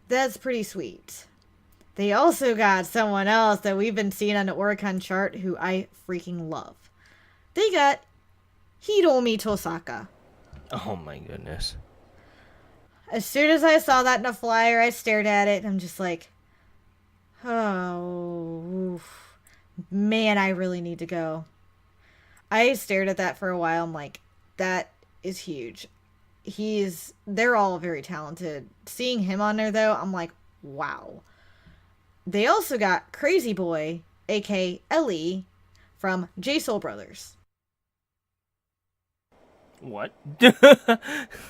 that's pretty sweet. They also got someone else that we've been seeing on the Oricon chart who I freaking love. They got Hiromi Tosaka. Oh my goodness. As soon as I saw that in a flyer, I stared at it and I'm just like, oh, oof. Man, I really need to go. I stared at that for a while. I'm like, that is huge. They're all very talented. Seeing him on there though, I'm like, wow. They also got Crazy Boy, aka Ellie, from J Soul Brothers. What?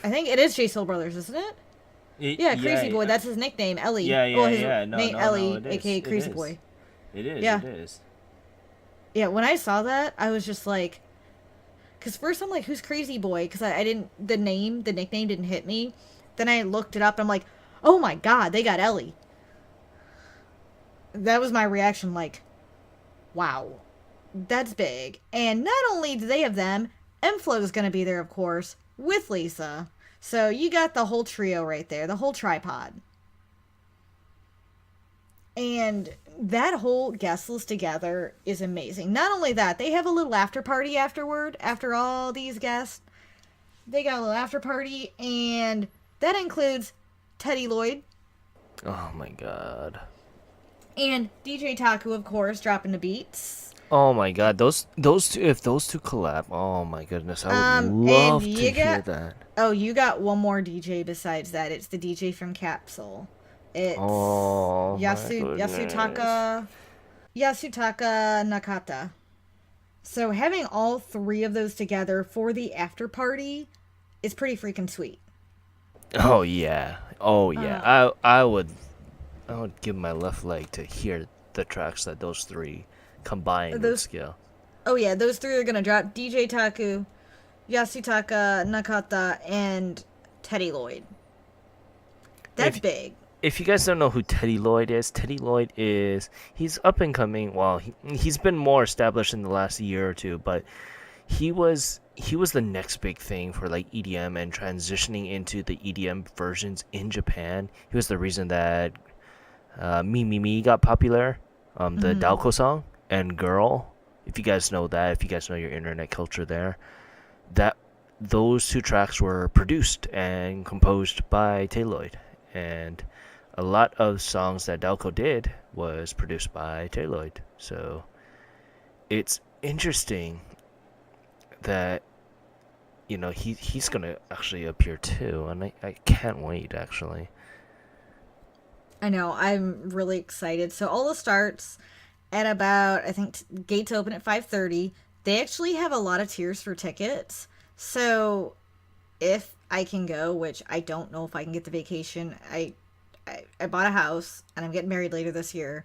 I think it is J Soul Brothers, isn't it? Yeah, Crazy Boy. That's his nickname, Ellie. Yeah, yeah, well, his yeah. No, name no, Ellie, no, it is. aka It Crazy is. Boy. It is. Yeah. It is. Yeah, when I saw that, I was just like, because first I'm like, who's Crazy Boy? Because I didn't, the nickname didn't hit me. Then I looked it up. I'm like, oh my god, they got Ellie. That was my reaction. Like, wow, that's big. And not only do they have them, m-flo is going to be there, of course, with Lisa. So you got the whole trio right there, the whole tripod. And that whole guest list together is amazing. Not only that, they have a little after party afterward, after all these guests. They got a little after party, and that includes Teddy Lloyd Oh my god. and DJ Taku, of course, dropping the beats. Oh my god. Those two. If those two collab, oh my goodness, I would And love to you hear got that. oh, you got one more DJ besides that. It's the DJ from Capsule. It's Oh my Yasutaka Nakata. So having all three of those together for the after party is pretty freaking sweet. Oh yeah. Oh yeah. I would give my left leg to hear the tracks that those three combined would Those scale. Oh yeah, those three are gonna drop. DJ Taku, Yasutaka Nakata, and Teddy Lloyd. That's If big. if you guys don't know who Teddy Lloyd is, he's up and coming. Well, he's been more established in the last year or two, but he was the next big thing for like EDM and transitioning into the EDM versions in Japan. He was the reason that Me Me Me got popular, the Mm-hmm. Dalco song and Girl. If you guys know that, if you guys know your internet culture there, that those two tracks were produced and composed by Tayloid, and a lot of songs that Dalco did was produced by Tayloid. So it's interesting that he's gonna actually appear too, and I can't wait actually. I know. I'm really excited. So all the starts at about, I think gates open at 5:30. They actually have a lot of tiers for tickets. So if I can go, which I don't know if I can get the vacation, I bought a house and I'm getting married later this year.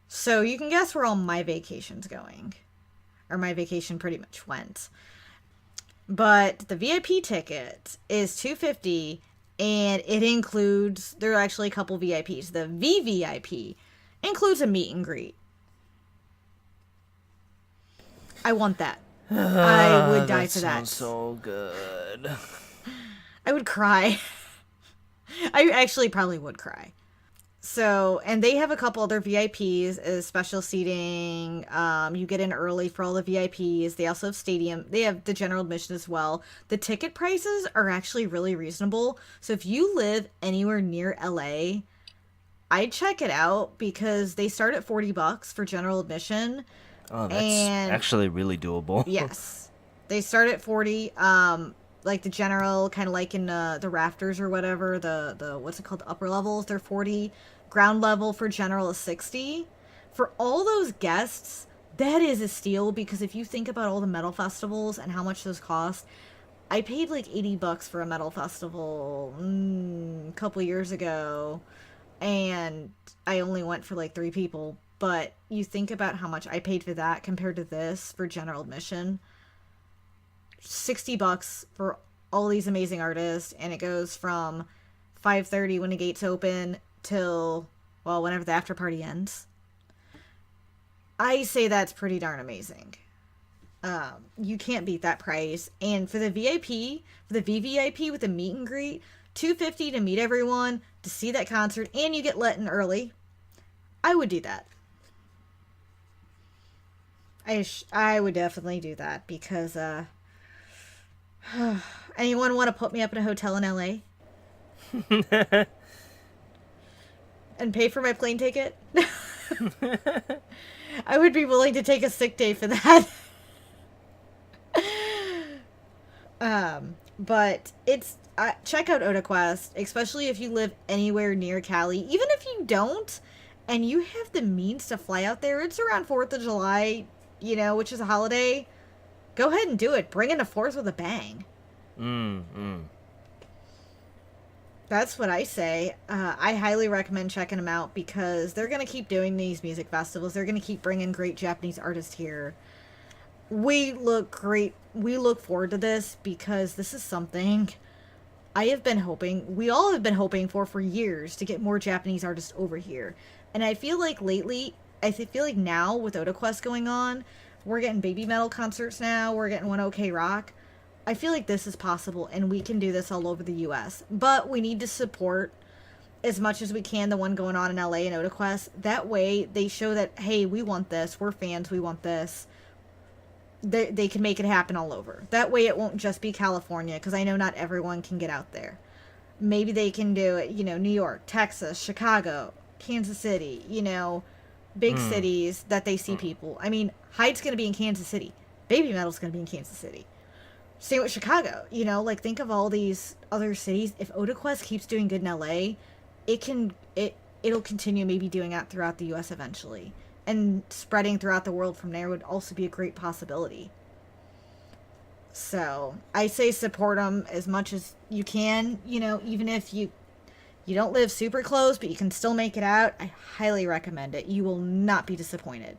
So you can guess where all my vacation's going, or my vacation pretty much went. But the VIP ticket is 250, and it includes, there are actually a couple VIPs. The VVIP includes a meet and greet. I want that. I would die That for that. sounds so good. I would cry. I actually probably would cry. So, and they have a couple other VIPs as special seating. You get in early for all the VIPs. They also have stadium. They have the general admission as well. The ticket prices are actually really reasonable. So if you live anywhere near LA, I'd check it out because they start at $40 for general admission. Oh, that's And actually really doable. yes, they start at 40. Like the general, kind of like in the rafters or whatever. The what's it called? The upper levels, they're 40. Ground level for general is 60. For all those guests, that is a steal because if you think about all the metal festivals and how much those cost, I paid like $80 for a metal festival a couple years ago, and I only went for like 3 people. But you think about how much I paid for that compared to this for general admission. $60 for all these amazing artists, and it goes from 5:30 when the gates open till, well, whenever the after party ends. I say that's pretty darn amazing. You can't beat that price. And for the VIP, for the VVIP with the meet and greet, 250 to meet everyone, to see that concert, and you get let in early. I would do that. I would definitely do that because anyone want to put me up in a hotel in LA and pay for my plane ticket? I would be willing to take a sick day for that. But it's check out OdaQuest, especially if you live anywhere near Cali. Even if you don't, and you have the means to fly out there, it's around 4th of July, which is a holiday. Go ahead and do it. Bring in the 4th with a bang. That's what I say. I highly recommend checking them out because they're going to keep doing these music festivals. They're going to keep bringing great Japanese artists here. We look great. We look forward to this because this is something I have been hoping, we all have been hoping for years to get more Japanese artists over here. And I feel like lately, feel like now with OdaQuest going on, we're getting baby metal concerts now, we're getting One OK Rock. I feel like this is possible and we can do this all over the US. But we need to support as much as we can the one going on in LA and OdaQuest. That way they show that, hey, we want this, we're fans, we want this. They can make it happen all over. That way it won't just be California, because I know not everyone can get out there. Maybe they can do it, New York, Texas, Chicago, Kansas City, big cities that they see people. I mean, Hyde's going to be in Kansas City. Baby Metal's going to be in Kansas City. Same with Chicago, like think of all these other cities. If OdaQuest keeps doing good in LA, it'll continue maybe doing that throughout the US eventually. And spreading throughout the world from there would also be a great possibility. So I say support them as much as you can. Even if you don't live super close, but you can still make it out. I highly recommend it. You will not be disappointed.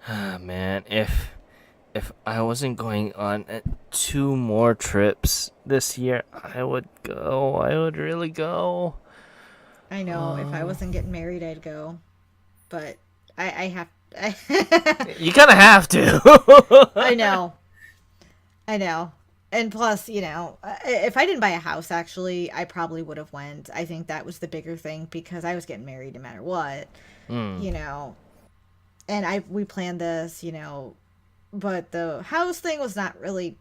Ah, man, if if I wasn't going on 2 more trips this year, I would go. I would really go. I know if I Uh, wasn't getting married, I'd go, but I have. you kind of have to. I know, I know, and plus, if I didn't buy a house, actually, I probably would have went. I think that was the bigger thing because I was getting married no matter what, Mm. you know, and we planned this, but the house thing was not really.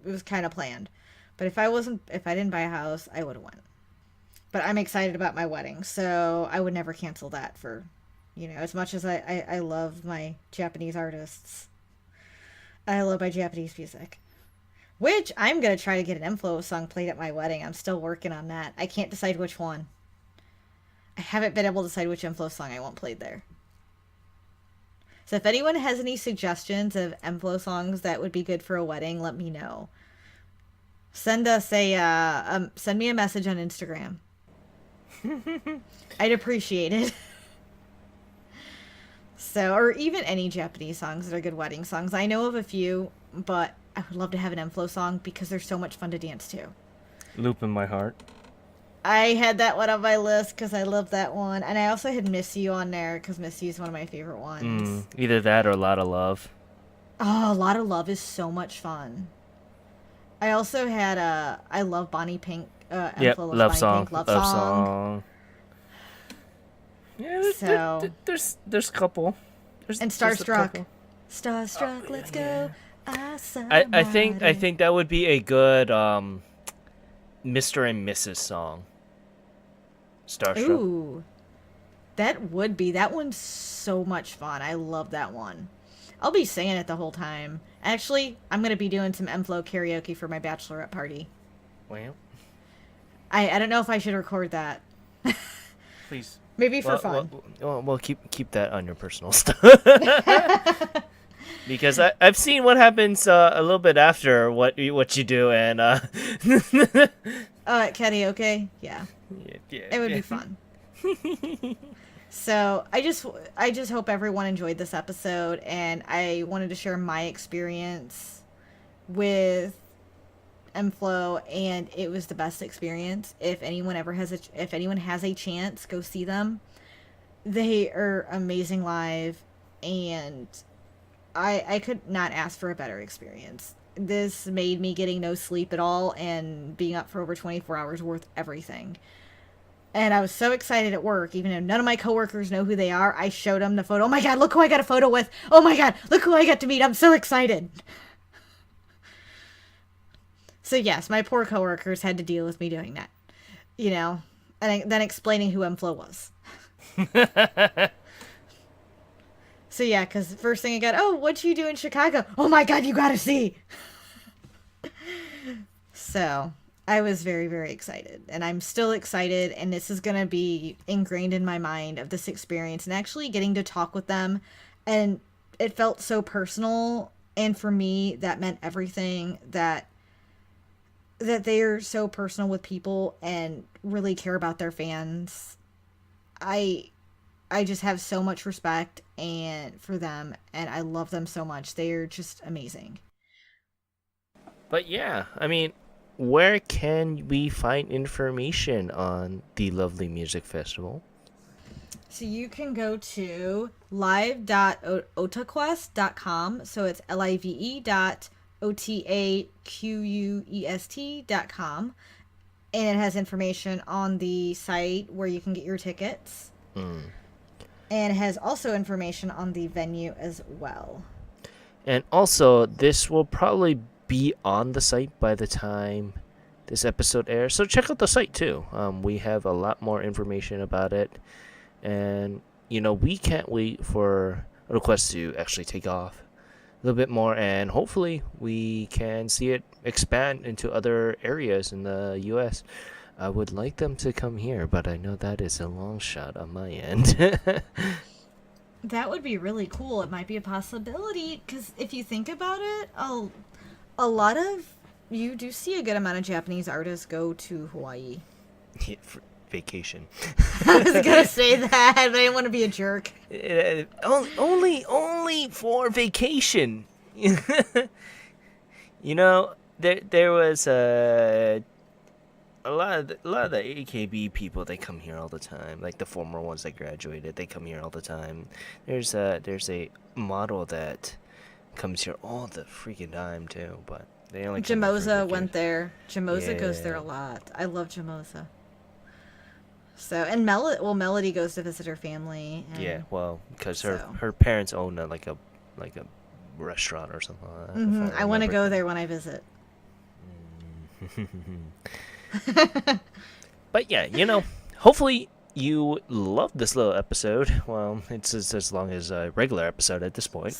It was kind of planned, but if I didn't buy a house, I would have went. But I'm excited about my wedding, so I would never cancel that for, as much as I love my Japanese artists. I love my Japanese music. Which I'm going to try to get an m-flo song played at my wedding. I'm still working on that. I can't decide which one. I haven't been able to decide which m-flo song I want played there. So if anyone has any suggestions of m-flo songs that would be good for a wedding, let me know. Send me a message on Instagram. I'd appreciate it. So, or even any Japanese songs that are good wedding songs. I know of a few, but I would love to have an m-flo song because they're so much fun to dance to. Loop in my heart. I had that one on my list because I love that one. And I also had Miss You on there because Miss You is one of my favorite ones. Either that or a lot of love. Oh, A Lot of Love is so much fun. I also had I love Bonnie Pink. Yep, m-flo loves love Bonnie song. Pink, Love Love Song. song. Yeah, So, there's a couple. and There's a Starstruck. couple. Starstruck, let's go. I think that would be a good Mr. and Mrs. song. Starstruck. Ooh, that would be. That one's so much fun. I love that one. I'll be singing it the whole time. Actually, I'm going to be doing some m-flo karaoke for my bachelorette party. Well, I don't know if I should record that. please. Maybe for fun. Well, keep that on your personal stuff. Because I've seen what happens a little bit after what you do, and Karaoke? Yeah. It would be fun. So I just hope everyone enjoyed this episode, and I wanted to share my experience with m-flo, and it was the best experience. If anyone has a chance, go see them. They are amazing live, and I could not ask for a better experience. This made me getting no sleep at all and being up for over 24 hours worth everything. And I was so excited at work, even though none of my coworkers know who they are. I showed them the photo. Oh my God, look who I got a photo with. Oh my God, look who I got to meet. I'm so excited. So yes, my poor coworkers had to deal with me doing that, and then explaining who m-flo was. So yeah, because the first thing I got, oh, what you do in Chicago? Oh my God, you gotta see. So I was very, very excited, and I'm still excited, and this is going to be ingrained in my mind of this experience and actually getting to talk with them. And it felt so personal, and for me, that meant everything, that they are so personal with people and really care about their fans. I just have so much respect and for them, and I love them so much. They are just amazing. But yeah, I mean, where can we find information on the Lovely Music Festival? So you can go to live.otaquest.com. So it's live.otaquest.com. And it has information on the site where you can get your tickets. And it has also information on the venue as well. And also, this will probably be on the site by the time this episode airs. So check out the site too. We have a lot more information about it. And, we can't wait for Request to actually take off a little bit more. And hopefully we can see it expand into other areas in the U.S. I would like them to come here, but I know that is a long shot on my end. That would be really cool. It might be a possibility, because if you think about it, you do see a good amount of Japanese artists go to Hawaii. vacation. I was gonna say that, but I didn't want to be a jerk. Only for vacation. You know, there was a lot of the AKB people. They come here all the time. Like the former ones that graduated, they come here all the time. There's a model that comes here all the freaking time too, but they only come here for Jamoza vacation. went there. Jamoza goes there Yeah. a lot. I love Jamoza. So, and Melody goes to visit her family. And Yeah, well, because her so. her parents own like a restaurant or something like that. If I want to remember go there when I visit. But yeah, hopefully you loved this little episode. Well, it's as long as a regular episode at this point.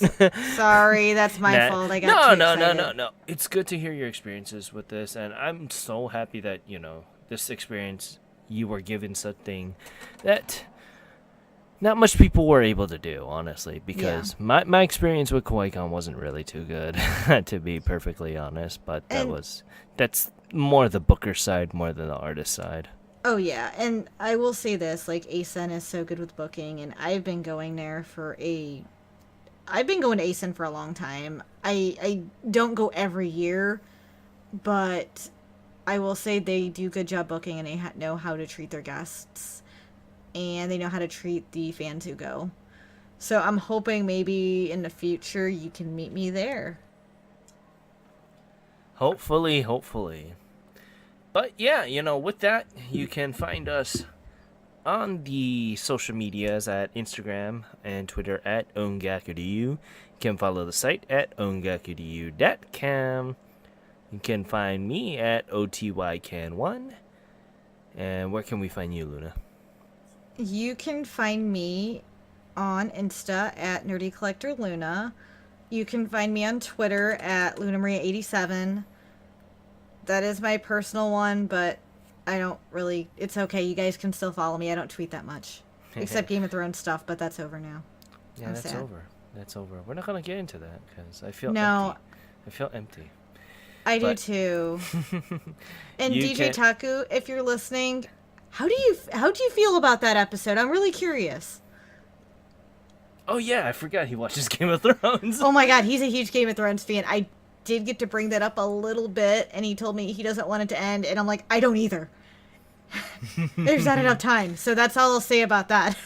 Sorry, that's my Nah, fault. I got no, too no, excited. no. It's good to hear your experiences with this, and I'm so happy that this experience you were given something that not much people were able to do, honestly, because my experience with KawaiiCon wasn't really too good, to be perfectly honest. But And that's more the booker side more than the artist side. oh yeah, and I will say this: like acen is so good with booking, and I've been going to acen for a long time. I don't go every year, but I will say they do good job booking, and they know how to treat their guests, and they know how to treat the fans who go. So I'm hoping maybe in the future you can meet me there. Hopefully. But yeah, with that, you can find us on the social medias at Instagram and Twitter at ongakudu. You can follow the site at ongakudu.com. You can find me at otycan1. And where can we find you, Luna? You can find me on Insta at Nerdy Collector Luna. You can find me on Twitter at LunaMaria87. That is my personal one, but I don't really... It's okay. You guys can still follow me. I don't tweet that much. Except Game of Thrones stuff, but that's over now. Yeah, I'm that's sad. over. That's over. We're not going to get into that because I feel No, empty. I feel empty. I do But- too. And You DJ can- Taku, if you're listening, how do you feel about that episode? I'm really curious. Oh, yeah, I forgot he watches Game of Thrones. Oh my god, he's a huge Game of Thrones fan. I did get to bring that up a little bit, and he told me he doesn't want it to end, and I'm like, I don't either. There's not enough time, so that's all I'll say about that.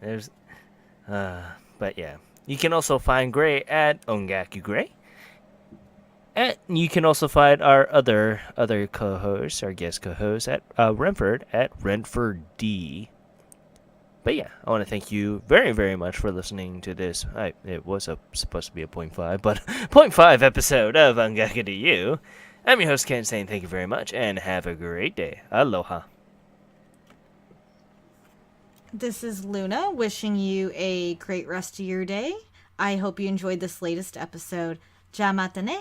There's, but yeah, you can also find Gray at Ongaku Gray. And you can also find our other co-hosts, our guest co-hosts at Renford at Renford D. But yeah, I want to thank you very, very much for listening to this. It was supposed to be a 0.5, but 0.5 episode of Ongaku to You. I'm your host, Ken, saying thank you very much, and have a great day. Aloha. This is Luna, wishing you a great rest of your day. I hope you enjoyed this latest episode. Ja mata ne.